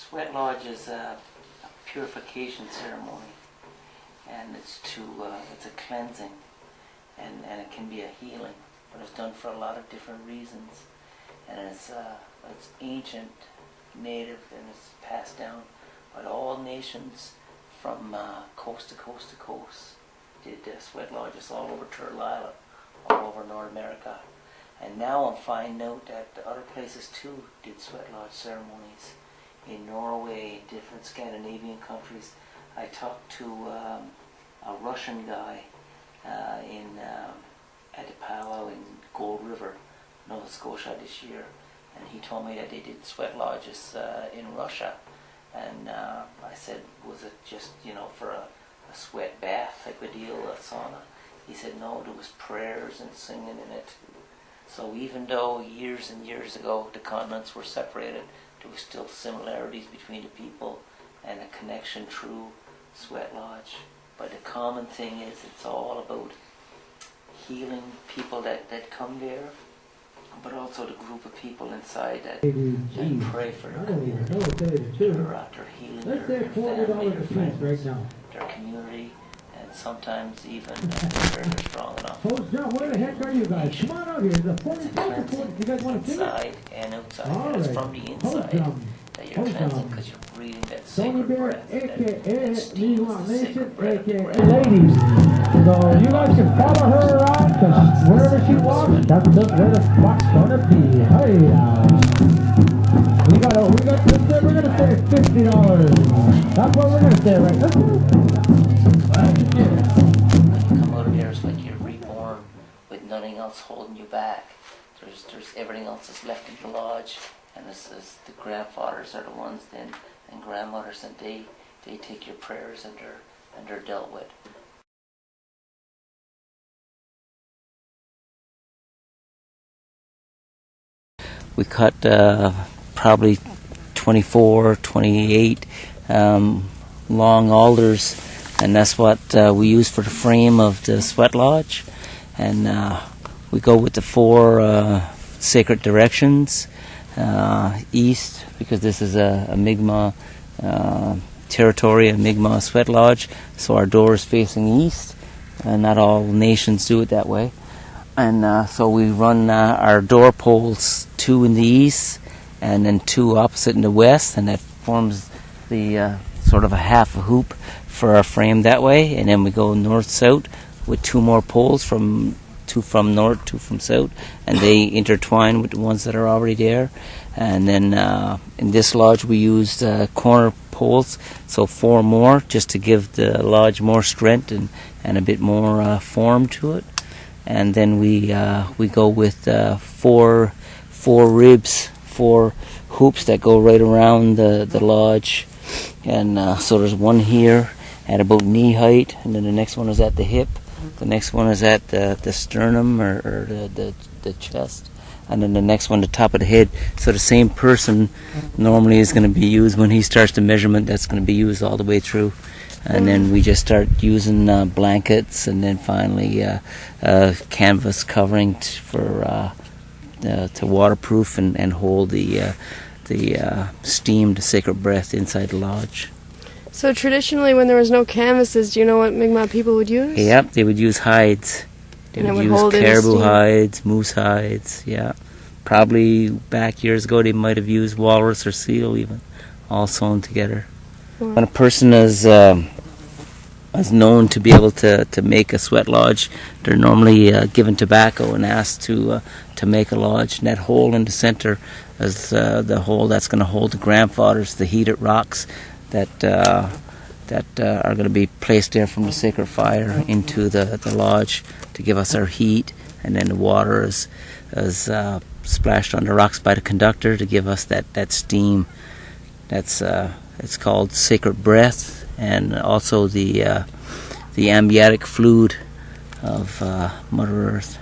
Sweat lodge is a purification ceremony, and it's a cleansing, and it can be a healing, but it's done for a lot of different reasons, and it's ancient, native, and it's passed down by all nations from coast to coast to coast. Did sweat lodges all over Turtle Island, all over North America, and now I'm finding out that other places too did sweat lodge ceremonies. In Norway, different Scandinavian countries. I talked to a Russian guy in Atipalo in Gold River, Nova Scotia this year, and he told me that they did sweat lodges in Russia. And I said, was it just, for a sweat bath type of deal, a sauna? He said, no, there was prayers and singing in it. So even though years and years ago the continents were separated, there was still similarities between the people and a connection through sweat lodge. But the common thing is it's all about healing people that come there, but also the group of people inside that pray for their community. They're healing their family, their friends, their community, and sometimes even if they're strong enough. Host John, where the heck are you guys? Come on out here. The 40 you guys want to see it? Inside and outside. All It's right. from the inside that you're cleansing, because you're breathing that Tony sacred Bear, breath. a.k.a. That steam is Miwa the Nation, sacred breath. a.k.a. Ladies. So you guys can follow her around, because wherever she walks, that's just where the spot's gonna be. Hey, we're gonna say $50. That's what we're gonna say, right? When you come out of there, it's like you're reborn with nothing else holding you back. There's everything else is left in the lodge, and it's the grandfathers are the ones then, and grandmothers, and they take your prayers and they're dealt with. We cut probably 24, 28 long alders, and that's what we use for the frame of the sweat lodge. And we go with the 4 sacred directions. East, because this is a Mi'kmaq territory, a Mi'kmaq sweat lodge, so our door is facing east, and not all nations do it that way. And so we run our door poles 2 in the east and then 2 opposite in the west, and that forms the sort of a half a hoop for our frame that way. And then we go north-south with 2 more poles, 2 from north, 2 from south, and they intertwine with the ones that are already there. And then in this lodge we used corner poles, so 4 more, just to give the lodge more strength and a bit more form to it. And then we go with 4 ribs, 4 hoops that go right around the lodge. And so there's one here at about knee height, and then the next one is at the hip. The next one is at the sternum or the chest, and then the next one the top of the head. So the same person normally is going to be used when he starts the measurement. That's going to be used all the way through, and then we just start using blankets, and then finally canvas covering to waterproof and hold the steam, the sacred breath inside the lodge. So traditionally, when there was no canvases, do you know what Mi'kmaq people would use? Yep, they would use hides. They would use caribou hides, moose hides, yeah. Probably back years ago they might have used walrus or seal even, all sewn together. Wow. When a person is known to be able to make a sweat lodge, they're normally given tobacco and asked to make a lodge. And that hole in the center is the hole that's going to hold the grandfathers, the heated rocks that are going to be placed there from the sacred fire into the lodge to give us our heat, and then the water is splashed on the rocks by the conductor to give us that steam. That's it's called sacred breath, and also the amniotic fluid of Mother Earth.